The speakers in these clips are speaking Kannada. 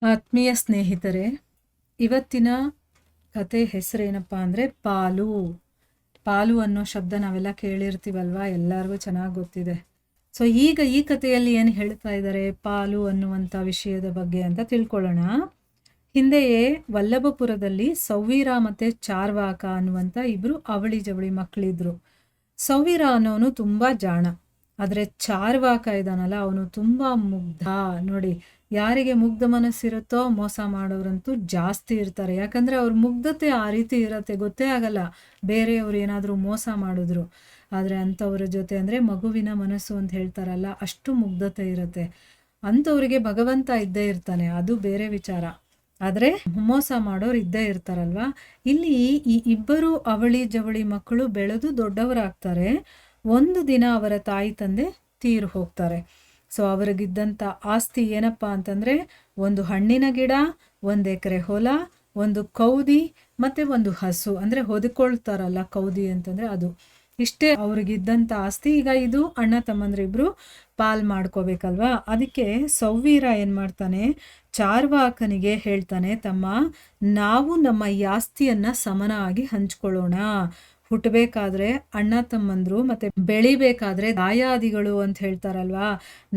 ಆತ್ಮೀಯ ಸ್ನೇಹಿತರೆ, ಇವತ್ತಿನ ಕತೆ ಹೆಸರೇನಪ್ಪ ಅಂದರೆ ಪಾಲು. ಪಾಲು ಅನ್ನೋ ಶಬ್ದ ನಾವೆಲ್ಲ ಕೇಳಿರ್ತೀವಲ್ವಾ, ಎಲ್ಲರಿಗೂ ಚೆನ್ನಾಗಿ ಗೊತ್ತಿದೆ. ಸೊ ಈಗ ಈ ಕಥೆಯಲ್ಲಿ ಏನು ಹೇಳ್ತಾ ಇದ್ದಾರೆ ಪಾಲು ಅನ್ನುವಂಥ ವಿಷಯದ ಬಗ್ಗೆ ಅಂತ ತಿಳ್ಕೊಳ್ಳೋಣ. ಹಿಂದೆಯೇ ವಲ್ಲಭಪುರದಲ್ಲಿ ಸೌವೀರ ಮತ್ತು ಚಾರ್ವಾಕ ಅನ್ನುವಂಥ ಇಬ್ಬರು ಅವಳಿ ಜವಳಿ ಮಕ್ಕಳಿದ್ರು. ಸೌವೀರ ಅನ್ನೋನು ತುಂಬ ಜಾಣ, ಆದರೆ ಚಾರ್ವಾಕ ಇದಾನಲ್ಲ ಅವನು ತುಂಬ ಮುಗ್ಧ. ನೋಡಿ, ಯಾರಿಗೆ ಮುಗ್ಧ ಮನಸ್ಸಿರುತ್ತೋ ಮೋಸ ಮಾಡೋರಂತೂ ಜಾಸ್ತಿ ಇರ್ತಾರೆ. ಯಾಕಂದರೆ ಅವ್ರ ಮುಗ್ಧತೆ ಆ ರೀತಿ ಇರತ್ತೆ, ಗೊತ್ತೇ ಆಗಲ್ಲ ಬೇರೆಯವ್ರು ಏನಾದರೂ ಮೋಸ ಮಾಡಿದ್ರು. ಆದರೆ ಅಂಥವ್ರ ಜೊತೆ ಅಂದರೆ ಮಗುವಿನ ಮನಸ್ಸು ಅಂತ ಹೇಳ್ತಾರಲ್ಲ, ಅಷ್ಟು ಮುಗ್ಧತೆ ಇರುತ್ತೆ. ಅಂಥವ್ರಿಗೆ ಭಗವಂತ ಇದ್ದೇ ಇರ್ತಾನೆ, ಅದು ಬೇರೆ ವಿಚಾರ. ಆದರೆ ಮೋಸ ಮಾಡೋರು ಇದ್ದೇ ಇರ್ತಾರಲ್ವ. ಇಲ್ಲಿ ಈ ಇಬ್ಬರು ಅವಳಿ ಜವಳಿ ಮಕ್ಕಳು ಬೆಳೆದು ದೊಡ್ಡವರಾಗ್ತಾರೆ. ಒಂದು ದಿನ ಅವರ ತಾಯಿ ತಂದೆ ತೀರು ಹೋಗ್ತಾರೆ. ಸೊ ಅವ್ರಿಗಿದ್ದಂಥ ಆಸ್ತಿ ಏನಪ್ಪ ಅಂತಂದರೆ ಒಂದು ಹಣ್ಣಿನ ಗಿಡ, 1 ಎಕರೆ ಹೊಲ, ಒಂದು ಕೌದಿ ಮತ್ತು ಒಂದು ಹಸು. ಅಂದರೆ ಹೊದ್ಕೊಳ್ತಾರಲ್ಲ ಕೌದಿ ಅಂತಂದರೆ ಅದು. ಇಷ್ಟೇ ಅವ್ರಿಗಿದ್ದಂಥ ಆಸ್ತಿ. ಈಗ ಇದು ಅಣ್ಣ ತಮ್ಮಂದ್ರಿಬ್ರು ಪಾಲ್ ಮಾಡ್ಕೋಬೇಕಲ್ವಾ. ಅದಕ್ಕೆ ಸೌವೀರ ಏನು ಮಾಡ್ತಾನೆ, ಚಾರ್ವಾಕನಿಗೆ ಹೇಳ್ತಾನೆ, ತಮ್ಮ ನಾವು ನಮ್ಮ ಈ ಆಸ್ತಿಯನ್ನು ಸಮನಾಗಿ ಹಂಚ್ಕೊಳ್ಳೋಣ. ಹುಟ್ಟಬೇಕಾದ್ರೆ ಅಣ್ಣ ತಮ್ಮಂದ್ರು ಮತ್ತು ಬೆಳಿಬೇಕಾದ್ರೆ ದಾಯಾದಿಗಳು ಅಂತ ಹೇಳ್ತಾರಲ್ವಾ,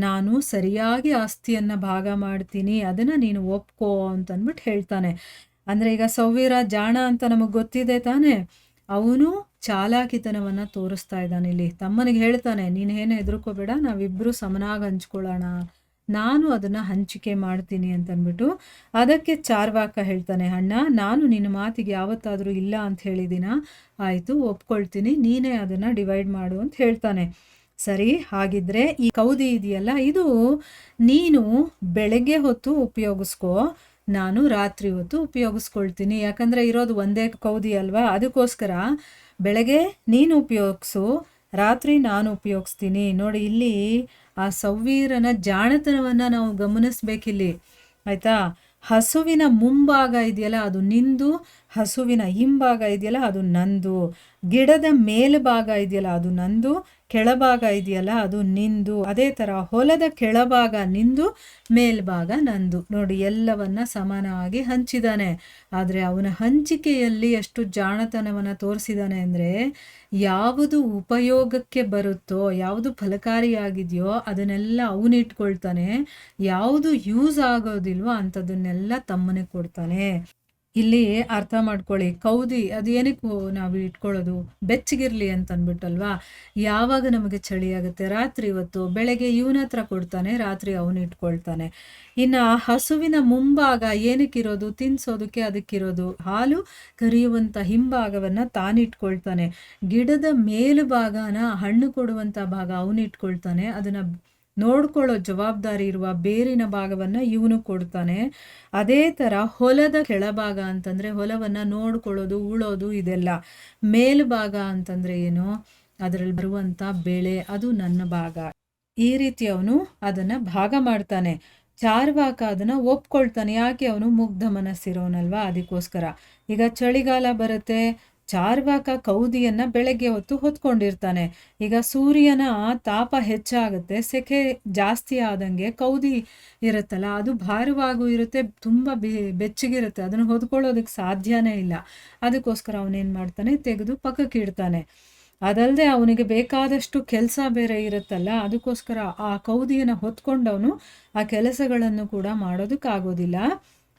ನಾನು ಸರಿಯಾಗಿ ಆಸ್ತಿಯನ್ನು ಭಾಗ ಮಾಡ್ತೀನಿ, ಅದನ್ನು ನೀನು ಒಪ್ಕೋ ಅಂತಂದ್ಬಿಟ್ಟು ಹೇಳ್ತಾನೆ. ಅಂದರೆ ಈಗ ಸೌವೀರ ಜಾಣ ಅಂತ ನಮಗೆ ಗೊತ್ತಿದೆ ತಾನೇ, ಅವನು ಚಾಲಾಕಿತನವನ್ನು ತೋರಿಸ್ತಾ ಇದ್ದಾನೆ. ಇಲ್ಲಿ ತಮ್ಮನಿಗೆ ಹೇಳ್ತಾನೆ, ನೀನೇನು ಹೆದರ್ಕೋಬೇಡ, ನಾವಿಬ್ಬರು ಸಮನಾಗಿ ಹಂಚ್ಕೊಳ್ಳೋಣ, ನಾನು ಅದನ್ನು ಹಂಚಿಕೆ ಮಾಡ್ತೀನಿ ಅಂತಂದ್ಬಿಟ್ಟು. ಅದಕ್ಕೆ ಚಾರ್ವಾಕ ಹೇಳ್ತಾನೆ, ಅಣ್ಣ ನಾನು ನಿನ್ನ ಮಾತಿಗೆ ಯಾವತ್ತಾದರೂ ಇಲ್ಲ ಅಂತ ಹೇಳಿದ್ದೀನ, ಆಯಿತು ಒಪ್ಕೊಳ್ತೀನಿ, ನೀನೇ ಅದನ್ನು ಡಿವೈಡ್ ಮಾಡು ಅಂತ ಹೇಳ್ತಾನೆ. ಸರಿ, ಹಾಗಿದ್ರೆ ಈ ಕೌದಿ ಇದೆಯಲ್ಲ, ಇದು ನೀನು ಬೆಳಗ್ಗೆ ಹೊತ್ತು ಉಪಯೋಗಿಸ್ಕೋ, ನಾನು ರಾತ್ರಿ ಹೊತ್ತು ಉಪಯೋಗಿಸ್ಕೊಳ್ತೀನಿ. ಯಾಕಂದರೆ ಇರೋದು ಒಂದೇ ಕೌದಿ ಅಲ್ವಾ, ಅದಕ್ಕೋಸ್ಕರ ಬೆಳಗ್ಗೆ ನೀನು ಉಪಯೋಗಿಸು, ರಾತ್ರಿ ನಾನು ಉಪಯೋಗಿಸ್ತೀನಿ. ನೋಡಿ, ಇಲ್ಲಿ ಆ ಸೌವೀರನ ಜಾಣತನವನ್ನು ನಾವು ಗಮನಿಸ್ಬೇಕಿಲ್ಲಿ, ಆಯಿತಾ. ಹಸುವಿನ ಮುಂಭಾಗ ಇದೆಯಲ್ಲ ಅದು ನಿಂದು, ಹಸುವಿನ ಹಿಂಭಾಗ ಇದೆಯಲ್ಲ ಅದು ನಂದು, ಗಿಡದ ಮೇಲ್ಭಾಗ ಇದೆಯಲ್ಲ ಅದು ನಂದು, ಕೆಳಭಾಗ ಇದೆಯಲ್ಲ ಅದು ನಿಂದು. ಅದೇ ಥರ ಹೊಲದ ಕೆಳಭಾಗ ನಿಂದು, ಮೇಲ್ಭಾಗ ನಂದು. ನೋಡಿ, ಎಲ್ಲವನ್ನ ಸಮಾನವಾಗಿ ಹಂಚಿದ್ದಾನೆ. ಆದರೆ ಅವನ ಹಂಚಿಕೆಯಲ್ಲಿ ಎಷ್ಟು ಜಾಣತನವನ್ನು ತೋರಿಸಿದ್ದಾನೆ ಅಂದರೆ, ಯಾವುದು ಉಪಯೋಗಕ್ಕೆ ಬರುತ್ತೋ, ಯಾವುದು ಫಲಕಾರಿಯಾಗಿದೆಯೋ ಅದನ್ನೆಲ್ಲ ಅವನಿಟ್ಕೊಳ್ತಾನೆ, ಯಾವುದು ಯೂಸ್ ಆಗೋದಿಲ್ವೋ ಅಂಥದ್ದನ್ನೆಲ್ಲ ತಮ್ಮನಿಗೆ ಕೊಡ್ತಾನೆ. ಇಲ್ಲಿ ಅರ್ಥ ಮಾಡ್ಕೊಳ್ಳಿ, ಕೌದಿ ಅದು ಏನಕ್ಕೆ ನಾವು ಇಟ್ಕೊಳ್ಳೋದು, ಬೆಚ್ಚಗಿರಲಿ ಅಂತ ಅಂದ್ಬಿಟ್ಟಲ್ವಾ. ಯಾವಾಗ ನಮಗೆ ಚಳಿ ಆಗುತ್ತೆ, ರಾತ್ರಿ ಹೊತ್ತು, ಬೆಳಗ್ಗೆ ಇವನ ಹತ್ರ ಕೊಡ್ತಾನೆ, ರಾತ್ರಿ ಅವನು ಇಟ್ಕೊಳ್ತಾನೆ. ಇನ್ನು ಹಸುವಿನ ಮುಂಭಾಗ ಏನಕ್ಕಿರೋದು, ತಿನ್ನಿಸೋದಕ್ಕೆ ಅದಕ್ಕಿರೋದು. ಹಾಲು ಕರಿಯುವಂಥ ಹಿಂಭಾಗವನ್ನು ತಾನಿಟ್ಕೊಳ್ತಾನೆ. ಗಿಡದ ಮೇಲುಭಾಗನ, ಹಣ್ಣು ಕೊಡುವಂಥ ಭಾಗ ಅವನಿಟ್ಕೊಳ್ತಾನೆ, ಅದನ್ನು ನೋಡ್ಕೊಳ್ಳೋ ಜವಾಬ್ದಾರಿ ಇರುವ ಬೇರಿನ ಭಾಗವನ್ನು ಇವನು ಕೊಡ್ತಾನೆ. ಅದೇ ಥರ ಹೊಲದ ಕೆಳಭಾಗ ಅಂತಂದರೆ ಹೊಲವನ್ನು ನೋಡ್ಕೊಳ್ಳೋದು, ಉಳೋದು ಇದೆಲ್ಲ. ಮೇಲ್ಭಾಗ ಅಂತಂದರೆ ಏನು, ಅದರಲ್ಲಿ ಬರುವಂಥ ಬೆಳೆ, ಅದು ನನ್ನ ಭಾಗ. ಈ ರೀತಿ ಅವನು ಅದನ್ನು ಭಾಗ ಮಾಡ್ತಾನೆ. ಚಾರ್ವಾಕ ಅದನ್ನು ಒಪ್ಕೊಳ್ತಾನೆ, ಯಾಕೆ ಅವನು ಮುಗ್ಧ ಮನಸ್ಸಿರೋನಲ್ವಾ, ಅದಕ್ಕೋಸ್ಕರ. ಈಗ ಚಳಿಗಾಲ ಬರುತ್ತೆ, ಚಾರ್ವಾಕ ಕೌದಿಯನ್ನು ಬೆಳಗ್ಗೆ ಹೊತ್ತು ಹೊತ್ಕೊಂಡಿರ್ತಾನೆ. ಈಗ ಸೂರ್ಯನ ತಾಪ ಹೆಚ್ಚಾಗುತ್ತೆ, ಸೆಕೆ ಜಾಸ್ತಿ ಆದಂಗೆ ಕೌದಿ ಇರುತ್ತಲ್ಲ ಅದು ಭಾರವಾಗೂ ಇರುತ್ತೆ, ತುಂಬ ಬೆಚ್ಚಗಿರುತ್ತೆ, ಅದನ್ನು ಹೊದ್ಕೊಳ್ಳೋದಕ್ಕೆ ಸಾಧ್ಯನೇ ಇಲ್ಲ. ಅದಕ್ಕೋಸ್ಕರ ಅವನೇನು ಮಾಡ್ತಾನೆ, ತೆಗೆದು ಪಕ್ಕಕ್ಕೆ ಇಡ್ತಾನೆ. ಅದಲ್ಲದೆ ಅವನಿಗೆ ಬೇಕಾದಷ್ಟು ಕೆಲಸ ಬೇರೆ ಇರುತ್ತಲ್ಲ, ಅದಕ್ಕೋಸ್ಕರ ಆ ಕೌದಿಯನ್ನು ಹೊತ್ಕೊಂಡವನು ಆ ಕೆಲಸಗಳನ್ನು ಕೂಡ ಮಾಡೋದಕ್ಕಾಗೋದಿಲ್ಲ.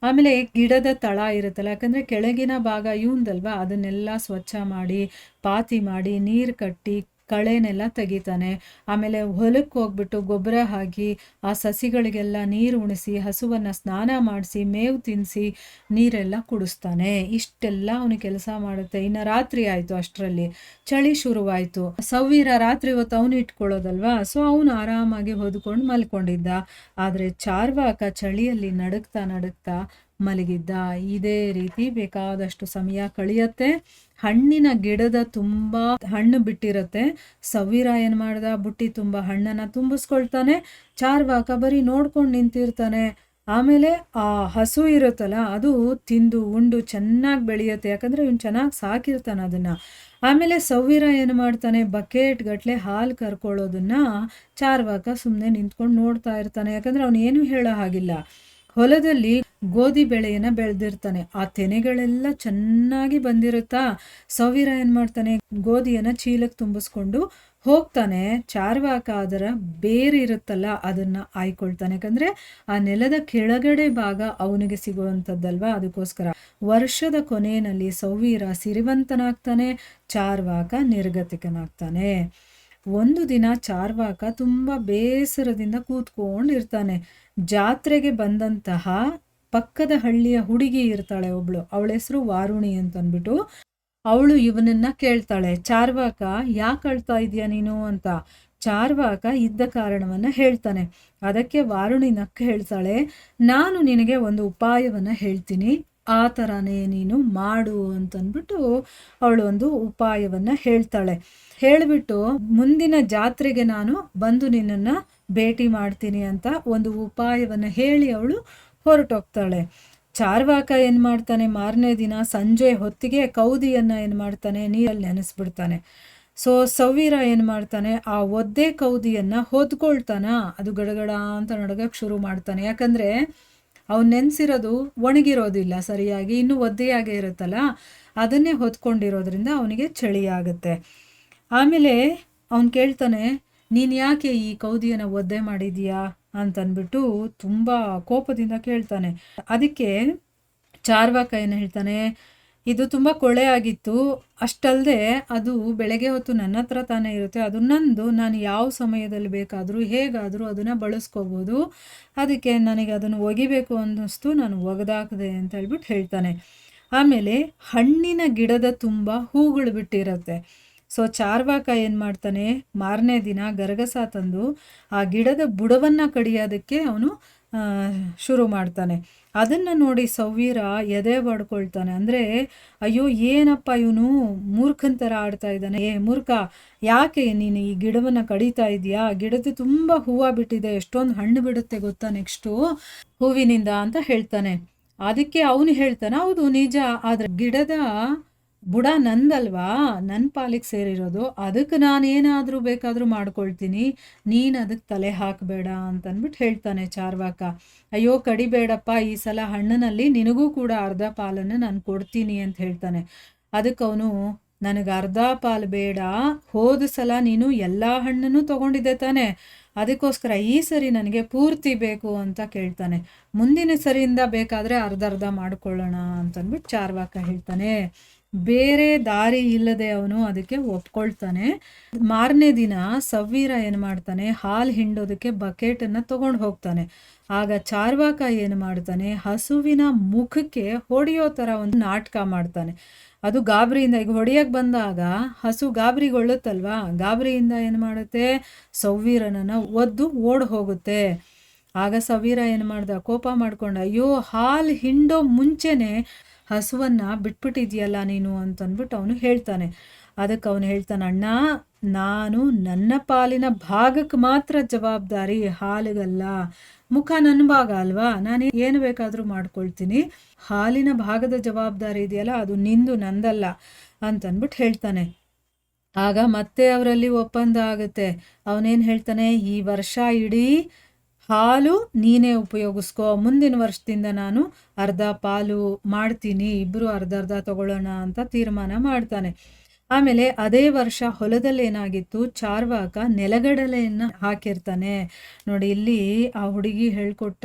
ಆಮೇಲೆ ಗಿಡದ ತಳ ಇರುತ್ತಲ್ಲ, ಯಾಕಂದರೆ ಕೆಳಗಿನ ಭಾಗ ಇವಂದಲ್ವಾ, ಅದನ್ನೆಲ್ಲ ಸ್ವಚ್ಛ ಮಾಡಿ, ಪಾತಿ ಮಾಡಿ, ನೀರು ಕಟ್ಟಿ, ಕಳೆನೆಲ್ಲ ತೆಗಿತಾನೆ. ಆಮೇಲೆ ಹೊಲಕ್ಕೆ ಹೋಗ್ಬಿಟ್ಟು ಗೊಬ್ಬರ ಹಾಕಿ, ಆ ಸಸಿಗಳಿಗೆಲ್ಲ ನೀರು ಉಣಿಸಿ, ಹಸುವನ್ನು ಸ್ನಾನ ಮಾಡಿಸಿ, ಮೇವು ತಿನ್ನಿಸಿ, ನೀರೆಲ್ಲ ಕುಡಿಸ್ತಾನೆ. ಇಷ್ಟೆಲ್ಲ ಅವನು ಕೆಲಸ ಮಾಡುತ್ತೆ. ಇನ್ನು ರಾತ್ರಿ ಆಯಿತು, ಅಷ್ಟರಲ್ಲಿ ಚಳಿ ಶುರುವಾಯಿತು. ಸೌವೀರ ರಾತ್ರಿ ಹೊತ್ತು ಅವನು ಇಟ್ಕೊಳ್ಳೋದಲ್ವಾ, ಸೊ ಅವನು ಆರಾಮಾಗಿ ಹೊದ್ಕೊಂಡು ಮಲ್ಕೊಂಡಿದ್ದ. ಆದರೆ ಚಾರ್ವಾಕ ಚಳಿಯಲ್ಲಿ ನಡುಕ್ತಾ ಮಲಗಿದ್ದ. ಇದೇ ರೀತಿ ಬೇಕಾದಷ್ಟು ಸಮಯ ಕಳೆಯುತ್ತೆ. ಹಣ್ಣಿನ ಗಿಡದ ತುಂಬ ಹಣ್ಣು ಬಿಟ್ಟಿರುತ್ತೆ. ಸೌವೀರ ಏನು ಮಾಡ್ದ, ಬುಟ್ಟಿ ತುಂಬ ಹಣ್ಣನ್ನು ತುಂಬಿಸ್ಕೊಳ್ತಾನೆ. ಚಾರ್ವಾಕ ಬರೀ ನೋಡ್ಕೊಂಡು ನಿಂತಿರ್ತಾನೆ. ಆಮೇಲೆ ಆ ಹಸು ಇರುತ್ತಲ್ಲ ಅದು ತಿಂದು ಉಂಡು ಚೆನ್ನಾಗಿ ಬೆಳೆಯುತ್ತೆ, ಯಾಕಂದರೆ ಇವನು ಚೆನ್ನಾಗಿ ಸಾಕಿರ್ತಾನೆ ಅದನ್ನು. ಆಮೇಲೆ ಸೌವೀರ ಏನು ಮಾಡ್ತಾನೆ, ಬಕೆಟ್ ಗಟ್ಟಲೆ ಹಾಲು ಕರ್ಕೊಳ್ಳೋದನ್ನು ಚಾರ್ವಾಕ ಸುಮ್ಮನೆ ನಿಂತ್ಕೊಂಡು ನೋಡ್ತಾ ಇರ್ತಾನೆ, ಯಾಕಂದರೆ ಅವನು ಏನೂ ಹೇಳೋ ಹಾಗಿಲ್ಲ. ಹೊಲದಲ್ಲಿ ಗೋಧಿ ಬೆಳೆಯನ್ನ ಬೆಳೆದಿರ್ತಾನೆ. ಆ ತೆನೆಗಳೆಲ್ಲ ಚೆನ್ನಾಗಿ ಬಂದಿರುತ್ತಾ ಸೌವೀರ ಏನ್ ಮಾಡ್ತಾನೆ, ಗೋಧಿಯನ್ನ ಚೀಲಕ್ಕೆ ತುಂಬಿಸ್ಕೊಂಡು ಹೋಗ್ತಾನೆ. ಚಾರ್ವಾಕ ಅದರ ಬೇರು ಇರುತ್ತಲ್ಲ ಅದನ್ನ ಆಯ್ಕೊಳ್ತಾನೆ. ಯಾಕಂದ್ರೆ ಆ ನೆಲದ ಕೆಳಗಡೆ ಭಾಗ ಅವನಿಗೆ ಸಿಗುವಂಥದ್ದಲ್ವಾ, ಅದಕ್ಕೋಸ್ಕರ ವರ್ಷದ ಕೊನೆಯಲ್ಲಿ ಸೌವೀರ ಸಿರಿವಂತನಾಗ್ತಾನೆ, ಚಾರ್ವಾಕ ನಿರ್ಗತಿಕನಾಗ್ತಾನೆ. ಒಂದು ದಿನ ಚಾರ್ವಾಕ ತುಂಬಾ ಬೇಸರದಿಂದ ಕೂತ್ಕೊಂಡಿರ್ತಾನೆ. ಜಾತ್ರೆಗೆ ಬಂದಂತಹ ಪಕ್ಕದ ಹಳ್ಳಿಯ ಹುಡುಗಿ ಇರ್ತಾಳೆ ಒಬ್ಳು, ಅವಳ ಹೆಸರು ವಾರುಣಿ ಅಂತಂದ್ಬಿಟ್ಟು. ಅವಳು ಇವನನ್ನ ಕೇಳ್ತಾಳೆ, ಚಾರ್ವಾಕ ಯಾಕೆ ಅಳ್ತಾ ಇದೀಯ ನೀನು ಅಂತ. ಚಾರ್ವಾಕ ಇದ್ದ ಕಾರಣವನ್ನ ಹೇಳ್ತಾನೆ. ಅದಕ್ಕೆ ವಾರುಣಿ ನಕ್ಕ ಹೇಳ್ತಾಳೆ, ನಾನು ನಿನಗೆ ಒಂದು ಉಪಾಯವನ್ನ ಹೇಳ್ತೀನಿ, ಆ ಥರನೇ ನೀನು ಮಾಡು ಅಂತಂದ್ಬಿಟ್ಟು ಅವಳು ಒಂದು ಉಪಾಯವನ್ನ ಹೇಳ್ತಾಳೆ. ಹೇಳಿಬಿಟ್ಟು ಮುಂದಿನ ಜಾತ್ರೆಗೆ ನಾನು ಬಂದು ನಿನ್ನನ್ನು ಭೇಟಿ ಮಾಡ್ತೀನಿ ಅಂತ ಒಂದು ಉಪಾಯವನ್ನ ಹೇಳಿ ಅವಳು ಹೊರಟೋಗ್ತಾಳೆ. ಚಾರ್ವಾಕ ಏನ್ ಮಾಡ್ತಾನೆ, ಮಾರನೇ ದಿನ ಸಂಜೆ ಹೊತ್ತಿಗೆ ಕೌದಿಯನ್ನ ಏನ್ ಮಾಡ್ತಾನೆ, ನೀರಲ್ಲಿ ನೆನೆಸ್ಬಿಡ್ತಾನೆ. ಸೊ ಸೌವೀರ ಏನ್ ಮಾಡ್ತಾನೆ, ಆ ಒದ್ದೆ ಕೌದಿಯನ್ನ ಹೊದ್ಕೊಳ್ತಾನ. ಅದು ಗಡಗಡ ಅಂತ ನಡಗಕ್ಕೆ ಶುರು ಮಾಡ್ತಾನೆ. ಯಾಕಂದ್ರೆ ಅವ್ನು ನೆನೆಸಿರೋದು ಒಣಗಿರೋದಿಲ್ಲ ಸರಿಯಾಗಿ, ಇನ್ನು ಒದ್ದೆಯಾಗೇ ಇರುತ್ತಲ್ಲ, ಅದನ್ನೇ ಹೊತ್ಕೊಂಡಿರೋದ್ರಿಂದ ಅವನಿಗೆ ಚಳಿ ಆಗುತ್ತೆ. ಆಮೇಲೆ ಅವನು ಕೇಳ್ತಾನೆ, ನೀನು ಯಾಕೆ ಈ ಕೌದಿಯನ್ನು ಒದ್ದೆ ಮಾಡಿದೀಯಾ ಅಂತಂದ್ಬಿಟ್ಟು ತುಂಬ ಕೋಪದಿಂದ ಕೇಳ್ತಾನೆ. ಅದಕ್ಕೆ ಚಾರ್ವಾಕ ಏನು ಹೇಳ್ತಾನೆ, ಇದು ತುಂಬ ಕೊಳೆ ಆಗಿತ್ತು, ಅಷ್ಟಲ್ಲದೆ ಅದು ಬೆಳಗ್ಗೆ ಹೊತ್ತು ನನ್ನ ಹತ್ರ ತಾನೇ ಇರುತ್ತೆ, ಅದು ನಂದು, ನಾನು ಯಾವ ಸಮಯದಲ್ಲಿ ಬೇಕಾದರೂ ಹೇಗಾದರೂ ಅದನ್ನು ಬಳಸ್ಕೋಬೋದು, ಅದಕ್ಕೆ ನನಗೆ ಅದನ್ನು ಒಗಿಬೇಕು ಅನ್ನಿಸ್ತು, ನಾನು ಒಗೆದಾಕಿದೆ ಅಂತ ಹೇಳ್ಬಿಟ್ಟು ಹೇಳ್ತಾನೆ. ಆಮೇಲೆ ಹಣ್ಣಿನ ಗಿಡದ ತುಂಬ ಹೂಗಳು ಬಿಟ್ಟಿರುತ್ತೆ. ಸೊ ಚಾರ್ವಾಕ ಏನು ಮಾಡ್ತಾನೆ, ಮಾರನೇ ದಿನ ಗರಗಸ ತಂದು ಆ ಗಿಡದ ಬುಡವನ್ನು ಕಡಿಯೋದಕ್ಕೆ ಅವನು ಶುರು ಮಾಡ್ತಾನೆ. ಅದನ್ನು ನೋಡಿ ಸೌವೀರ ಎದೆ ಬಡ್ಕೊಳ್ತಾನೆ. ಅಂದರೆ ಅಯ್ಯೋ ಏನಪ್ಪ ಇವನು ಮೂರ್ಖನ ಥರ ಆಡ್ತಾ ಇದ್ದಾನೆ, ಮೂರ್ಖ ಯಾಕೆ ನೀನು ಈ ಗಿಡವನ್ನು ಕಡಿತಾ ಇದೆಯಾ, ಗಿಡದ ತುಂಬ ಹೂವು ಬಿಟ್ಟಿದೆ, ಎಷ್ಟೊಂದು ಹಣ್ಣು ಬಿಡುತ್ತೆ ಗೊತ್ತಾ ನೆಕ್ಸ್ಟು ಹೂವಿನಿಂದ ಅಂತ ಹೇಳ್ತಾನೆ. ಅದಕ್ಕೆ ಅವನು ಹೇಳ್ತಾನೆ, ಹೌದು ನಿಜ, ಆದ್ರೆ ಗಿಡದ ಬುಡ ನಂದಲ್ವಾ, ನನ್ನ ಪಾಲಿಗೆ ಸೇರಿರೋದು, ಅದಕ್ಕೆ ನಾನೇನಾದರೂ ಬೇಕಾದರೂ ಮಾಡ್ಕೊಳ್ತೀನಿ, ನೀನು ಅದಕ್ಕೆ ತಲೆ ಹಾಕಬೇಡ ಅಂತಂದ್ಬಿಟ್ಟು ಹೇಳ್ತಾನೆ ಚಾರ್ವಾಕ. ಅಯ್ಯೋ ಕಡಿಬೇಡಪ್ಪ, ಈ ಸಲ ಹಣ್ಣಿನಲ್ಲಿ ನಿನಗೂ ಕೂಡ ಅರ್ಧ ಪಾಲನ್ನು ನಾನು ಕೊಡ್ತೀನಿ ಅಂತ ಹೇಳ್ತಾನೆ. ಅದಕ್ಕೆ ಅವನು, ನನಗೆ ಅರ್ಧ ಪಾಲು ಬೇಡ, ಹೋದ ಸಲ ನೀನು ಎಲ್ಲ ಹಣ್ಣನ್ನು ತೊಗೊಂಡಿದ್ದೆ ತಾನೆ, ಅದಕ್ಕೋಸ್ಕರ ಈ ಸರಿ ನನಗೆ ಪೂರ್ತಿ ಬೇಕು ಅಂತ ಕೇಳ್ತಾನೆ. ಮುಂದಿನ ಸರಿಯಿಂದ ಬೇಕಾದರೆ ಅರ್ಧ ಮಾಡ್ಕೊಳ್ಳೋಣ ಅಂತಂದ್ಬಿಟ್ಟು ಚಾರ್ವಾಕ ಹೇಳ್ತಾನೆ. ಬೇರೆ ದಾರಿ ಇಲ್ಲದೆ ಅವನು ಅದಕ್ಕೆ ಒಪ್ಕೊಳ್ತಾನೆ. ಮಾರನೇ ದಿನ ಸವ್ವೀರ ಏನು ಮಾಡ್ತಾನೆ, ಹಾಲು ಹಿಂಡೋದಕ್ಕೆ ಬಕೆಟನ್ನು ತಗೊಂಡು ಹೋಗ್ತಾನೆ. ಆಗ ಚಾರ್ವಾಕ ಏನು ಮಾಡ್ತಾನೆ, ಹಸುವಿನ ಮುಖಕ್ಕೆ ಹೊಡೆಯೋ ಥರ ಒಂದು ನಾಟಕ ಮಾಡ್ತಾನೆ. ಅದು ಗಾಬರಿಯಿಂದ, ಈಗ ಹೊಡೆಯಕ್ಕೆ ಬಂದಾಗ ಹಸು ಗಾಬರಿಗೊಳ್ಳುತ್ತಲ್ವಾ, ಗಾಬರಿಯಿಂದ ಏನು ಮಾಡುತ್ತೆ, ಸವ್ವೀರನನ್ನು ಒದ್ದು ಓಡ್ ಹೋಗುತ್ತೆ. ಆಗ ಸವ್ವೀರ ಏನು ಮಾಡ್ದ, ಕೋಪ ಮಾಡ್ಕೊಂಡ, ಅಯ್ಯೋ ಹಾಲು ಹಿಂಡೋ ಮುಂಚೆನೆ ಹಸುವನ್ನು ಬಿಟ್ಬಿಟ್ಟಿದ್ಯಲ್ಲ ನೀನು ಅಂತಂದ್ಬಿಟ್ಟು ಅವನು ಹೇಳ್ತಾನೆ. ಅದಕ್ಕೆ ಅವನು ಹೇಳ್ತಾನೆ, ಅಣ್ಣ ನಾನು ನನ್ನ ಪಾಲಿನ ಭಾಗಕ್ಕೆ ಮಾತ್ರ ಜವಾಬ್ದಾರಿ, ಹಾಲಿಗಲ್ಲ, ಮುಖ ನನ್ನ ಭಾಗ ಅಲ್ವಾ, ನಾನು ಏನು ಬೇಕಾದರೂ ಮಾಡ್ಕೊಳ್ತೀನಿ, ಹಾಲಿನ ಭಾಗದ ಜವಾಬ್ದಾರಿ ಇದೆಯಲ್ಲ ಅದು ನಿಂದು ನಂದಲ್ಲ ಅಂತಂದ್ಬಿಟ್ಟು ಹೇಳ್ತಾನೆ. ಆಗ ಮತ್ತೆ ಅವರಲ್ಲಿ ಒಪ್ಪಂದ ಆಗುತ್ತೆ. ಅವನೇನು ಹೇಳ್ತಾನೆ, ಈ ವರ್ಷ ಇಡೀ ಹಾಲು ನೀನೇ ಉಪಯೋಗಿಸ್ಕೋ, ಮುಂದಿನ ವರ್ಷದಿಂದ ನಾನು ಅರ್ಧ ಪಾಲು ಮಾಡ್ತೀನಿ, ಇಬ್ಬರು ಅರ್ಧ ತಗೊಳ್ಳೋಣ ಅಂತ ತೀರ್ಮಾನ ಮಾಡ್ತಾನೆ. ಆಮೇಲೆ ಅದೇ ವರ್ಷ ಹೊಲದಲ್ಲಿ ಏನಾಗಿತ್ತು, ಚಾರ್ವಾಕ ನೆಲಗಡಲೆಯನ್ನು ಹಾಕಿರ್ತಾನೆ. ನೋಡಿ ಇಲ್ಲಿ ಆ ಹುಡುಗಿ ಹೇಳ್ಕೊಟ್ಟ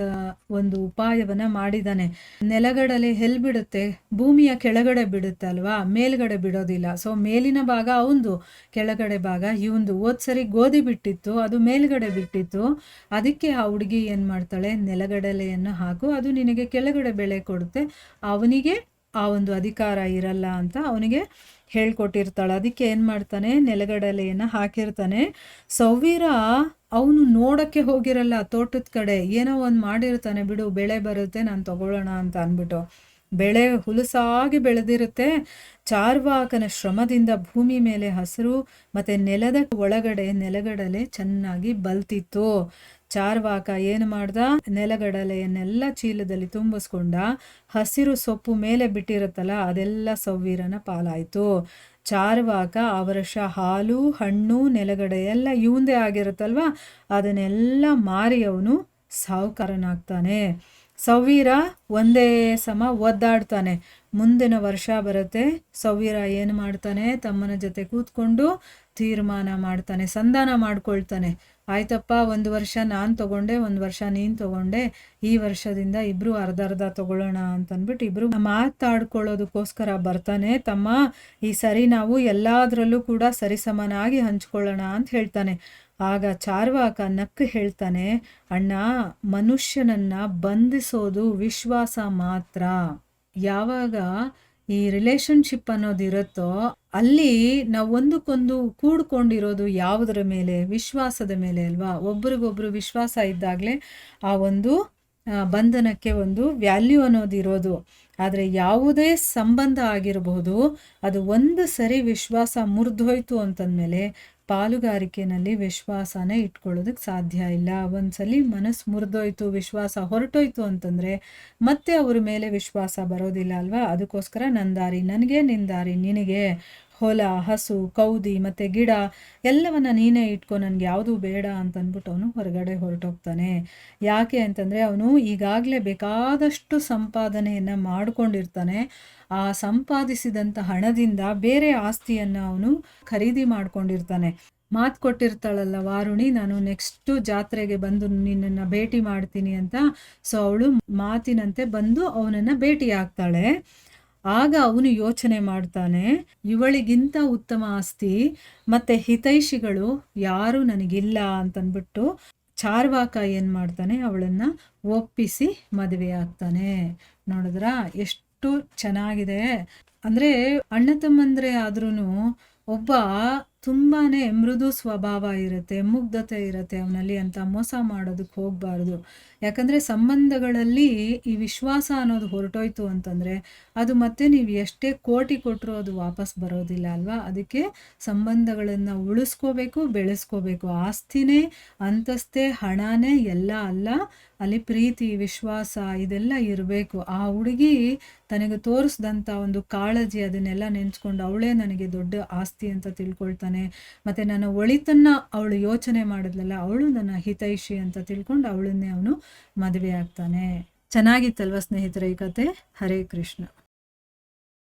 ಒಂದು ಉಪಾಯವನ್ನ ಮಾಡಿದಾನೆ. ನೆಲಗಡಲೆ ಎಲ್ಲಿ ಬಿಡುತ್ತೆ, ಭೂಮಿಯ ಕೆಳಗಡೆ ಬಿಡುತ್ತೆ ಅಲ್ವಾ, ಮೇಲ್ಗಡೆ ಬಿಡೋದಿಲ್ಲ. ಸೊ ಮೇಲಿನ ಭಾಗ ಅವಂದು, ಕೆಳಗಡೆ ಭಾಗ ಇವಂದು. ಹೋದ್ಸರಿ ಗೋಧಿ ಬಿಟ್ಟಿತ್ತು, ಅದು ಮೇಲ್ಗಡೆ ಬಿಟ್ಟಿತ್ತು. ಅದಕ್ಕೆ ಆ ಹುಡುಗಿ ಏನು ಮಾಡ್ತಾಳೆ, ನೆಲಗಡಲೆಯನ್ನು ಹಾಕು, ಅದು ನಿನಗೆ ಕೆಳಗಡೆ ಬೆಳೆ ಕೊಡುತ್ತೆ, ಅವನಿಗೆ ಆ ಒಂದು ಅಧಿಕಾರ ಇರಲ್ಲ ಅಂತ ಅವನಿಗೆ ಹೇಳ್ಕೊಟ್ಟಿರ್ತಾಳೆ. ಅದಕ್ಕೆ ಏನು ಮಾಡ್ತಾನೆ, ನೆಲಗಡಲೆಯನ್ನು ಹಾಕಿರ್ತಾನೆ. ಸವ್ವೀರ ಅವನು ನೋಡೋಕ್ಕೆ ಹೋಗಿರಲ್ಲ ತೋಟದ ಕಡೆ, ಏನೋ ಒಂದು ಮಾಡಿರ್ತಾನೆ, ಬಿಡು ಬೆಳೆ ಬರುತ್ತೆ ನಾನು ತಗೊಳ್ಳೋಣ ಅಂತ ಅಂದ್ಬಿಟ್ಟು. ಬೆಳೆ ಹುಲಸಾಗಿ ಬೆಳೆದಿರುತ್ತೆ. ಚಾರ್ವಾಕನ ಶ್ರಮದಿಂದ ಭೂಮಿ ಮೇಲೆ ಹಸಿರು ಮತ್ತು ನೆಲದ ಒಳಗಡೆ ನೆಲಗಡಲೆ ಚೆನ್ನಾಗಿ ಬಲ್ತಿತ್ತು. ಚಾರ್ವಾಕ ಏನು ಮಾಡ್ದ, ನೆಲಗಡಲೆಯನ್ನೆಲ್ಲ ಚೀಲದಲ್ಲಿ ತುಂಬಿಸ್ಕೊಂಡ. ಹಸಿರು ಸೊಪ್ಪು ಮೇಲೆ ಬಿಟ್ಟಿರುತ್ತಲ್ಲ ಅದೆಲ್ಲ ಸವ್ವೀರನ ಪಾಲಾಯಿತು. ಚಾರ್ವಾಕ ಆ ವರ್ಷ ಹಾಲು ಹಣ್ಣು ನೆಲಗಡೆ ಎಲ್ಲ ಇವಂದೇ ಆಗಿರುತ್ತಲ್ವ, ಅದನ್ನೆಲ್ಲ ಮಾರಿ ಅವನು ಸಾಹುಕಾರನಾಗ್ತಾನೆ. ಸೌವೀರ ಒಂದೇ ಸಮ ಒದ್ದಾಡ್ತಾನೆ. ಮುಂದಿನ ವರ್ಷ ಬರುತ್ತೆ, ಸೌವೀರ ಏನು ಮಾಡ್ತಾನೆ, ತಮ್ಮನ ಜೊತೆ ಕೂತ್ಕೊಂಡು ತೀರ್ಮಾನ ಮಾಡ್ತಾನೆ, ಸಂಧಾನ ಮಾಡ್ಕೊಳ್ತಾನೆ. ಆಯ್ತಪ್ಪ, 1 ವರ್ಷ ನಾನು ತಗೊಂಡೆ, 1 ವರ್ಷ ನೀನು ತಗೊಂಡೆ, ಈ ವರ್ಷದಿಂದ ಇಬ್ರು ಅರ್ಧ ತಗೊಳ್ಳೋಣ ಅಂತಂದ್ಬಿಟ್ಟು ಇಬ್ರು ಮಾತಾಡ್ಕೊಳ್ಳೋದಕ್ಕೋಸ್ಕರ ಬರ್ತಾನೆ. ತಮ್ಮ, ಈ ಸರಿ ನಾವು ಎಲ್ಲದರಲ್ಲೂ ಕೂಡ ಸರಿಸಮನಾಗಿ ಹಂಚ್ಕೊಳ್ಳೋಣ ಅಂತ ಹೇಳ್ತಾನೆ. ಆಗ ಚಾರ್ವಾಕ ನಕ್ಕು ಹೇಳ್ತಾನೆ, ಅಣ್ಣ, ಮನುಷ್ಯನನ್ನ ಬಂಧಿಸೋದು ವಿಶ್ವಾಸ ಮಾತ್ರ. ಯಾವಾಗ ಈ ರಿಲೇಶನ್ಶಿಪ್ ಅನ್ನೋದಿರುತ್ತೋ ಅಲ್ಲಿ ನಾವು ಒಂದಕ್ಕೊಂದು ಕೂಡ್ಕೊಂಡಿರೋದು ಯಾವುದರ ಮೇಲೆ? ವಿಶ್ವಾಸದ ಮೇಲೆ ಅಲ್ವಾ? ಒಬ್ರಿಗೊಬ್ರು ವಿಶ್ವಾಸ ಇದ್ದಾಗಲೇ ಆ ಒಂದು ಬಂಧನಕ್ಕೆ ಒಂದು ವ್ಯಾಲ್ಯೂ ಅನ್ನೋದಿರೋದು. ಆದರೆ ಯಾವುದೇ ಸಂಬಂಧ ಆಗಿರಬಹುದು, ಅದು ಒಂದು ಸರಿ ವಿಶ್ವಾಸ ಮುರಿದೋಯ್ತು ಅಂತಂದಮೇಲೆ ಪಾಲುಗಾರಿಕೆಯಲ್ಲಿ ವಿಶ್ವಾಸನೇ ಇಟ್ಕೊಳ್ಳೋದಕ್ಕೆ ಸಾಧ್ಯ ಇಲ್ಲ. ಒಂದ್ಸಲಿ ಮನಸ್ಸು ಮುರಿದೋಯ್ತು, ವಿಶ್ವಾಸ ಹೊರಟೋಯ್ತು ಅಂತಂದರೆ ಮತ್ತೆ ಅವ್ರ ಮೇಲೆ ವಿಶ್ವಾಸ ಬರೋದಿಲ್ಲ ಅಲ್ವಾ? ಅದಕ್ಕೋಸ್ಕರ ನನ್ನ ದಾರಿ ನನಗೆ, ನಿನ್ನ ದಾರಿ ನಿನಗೆ. ಹೊಲ, ಹಸು, ಕೌದಿ ಮತ್ತು ಗಿಡ ಎಲ್ಲವನ್ನ ನೀನೇ ಇಟ್ಕೊ, ನನಗೆ ಯಾವುದೂ ಬೇಡ ಅಂತಂದ್ಬಿಟ್ಟು ಅವನು ಹೊರಗಡೆ ಹೊರಟೋಗ್ತಾನೆ. ಯಾಕೆ ಅಂತಂದರೆ ಅವನು ಈಗಾಗಲೇ ಬೇಕಾದಷ್ಟು ಸಂಪಾದನೆಯನ್ನು ಮಾಡ್ಕೊಂಡಿರ್ತಾನೆ. ಆ ಸಂಪಾದಿಸಿದಂಥ ಹಣದಿಂದ ಬೇರೆ ಆಸ್ತಿಯನ್ನು ಅವನು ಖರೀದಿ ಮಾಡ್ಕೊಂಡಿರ್ತಾನೆ. ಮಾತು ಕೊಟ್ಟಿರ್ತಾಳಲ್ಲ ವಾರುಣಿ, ನಾನು ನೆಕ್ಸ್ಟು ಜಾತ್ರೆಗೆ ಬಂದು ನಿನ್ನನ್ನು ಭೇಟಿ ಮಾಡ್ತೀನಿ ಅಂತ. ಸೊ ಅವಳು ಮಾತಿನಂತೆ ಬಂದು ಅವನನ್ನು ಭೇಟಿ ಆಗ್ತಾಳೆ. ಆಗ ಅವನು ಯೋಚನೆ ಮಾಡ್ತಾನೆ, ಇವಳಿಗಿಂತ ಉತ್ತಮ ಆಸ್ತಿ ಮತ್ತು ಹಿತೈಷಿಗಳು ಯಾರೂ ನನಗಿಲ್ಲ ಅಂತಂದ್ಬಿಟ್ಟು ಚಾರ್ವಾಕ ಏನು ಮಾಡ್ತಾನೆ, ಅವಳನ್ನು ಒಪ್ಪಿಸಿ ಮದುವೆ ಆಗ್ತಾನೆ. ನೋಡಿದ್ರಾ ಎಷ್ಟು ಚೆನ್ನಾಗಿದೆ ಅಂದರೆ, ಅಣ್ಣ ತಮ್ಮಂದ್ರೆ ಆದ್ರೂ ಒಬ್ಬ ತುಂಬಾ ಮೃದು ಸ್ವಭಾವ ಇರುತ್ತೆ, ಮುಗ್ಧತೆ ಇರುತ್ತೆ ಅವನಲ್ಲಿ ಅಂತ ಮೋಸ ಮಾಡೋದಕ್ಕೆ ಹೋಗಬಾರ್ದು. ಯಾಕಂದರೆ ಸಂಬಂಧಗಳಲ್ಲಿ ಈ ವಿಶ್ವಾಸ ಅನ್ನೋದು ಹೊರಟೋಯ್ತು ಅಂತಂದರೆ ಅದು ಮತ್ತೆ ನೀವು ಎಷ್ಟೇ ಕೋಟಿ ಕೊಟ್ಟರೂ ಅದು ವಾಪಸ್ ಬರೋದಿಲ್ಲ ಅಲ್ವಾ? ಅದಕ್ಕೆ ಸಂಬಂಧಗಳನ್ನು ಉಳಿಸ್ಕೋಬೇಕು, ಬೆಳೆಸ್ಕೋಬೇಕು. ಆಸ್ತಿನೇ, ಅಂತಸ್ತೆ, ಹಣನೇ ಎಲ್ಲ ಅಲ್ಲ, ಅಲ್ಲಿ ಪ್ರೀತಿ, ವಿಶ್ವಾಸ ಇದೆಲ್ಲ ಇರಬೇಕು. ಆ ಹುಡುಗಿ ತನಗೆ ತೋರಿಸ್ದಂಥ ಒಂದು ಕಾಳಜಿ, ಅದನ್ನೆಲ್ಲ ನೆನೆಸ್ಕೊಂಡು ಅವಳೇ ನನಗೆ ದೊಡ್ಡ ಆಸ್ತಿ ಅಂತ ತಿಳ್ಕೊಳ್ತಾನೆ. ಮತ್ತು ನನ್ನ ಒಳಿತನ್ನು ಅವಳು ಯೋಚನೆ ಮಾಡಿದ್ಲಲ್ಲ, ಅವಳು ನನ್ನ ಹಿತೈಷಿ ಅಂತ ತಿಳ್ಕೊಂಡು ಅವಳನ್ನೇ ಅವನು ಮದುವೆ ಆಗ್ತಾನೆ. ಚೆನ್ನಾಗಿತ್ತಲ್ವ ಸ್ನೇಹಿತರೆ ಈ ಕತೆ? ಹರೇ ಕೃಷ್ಣ.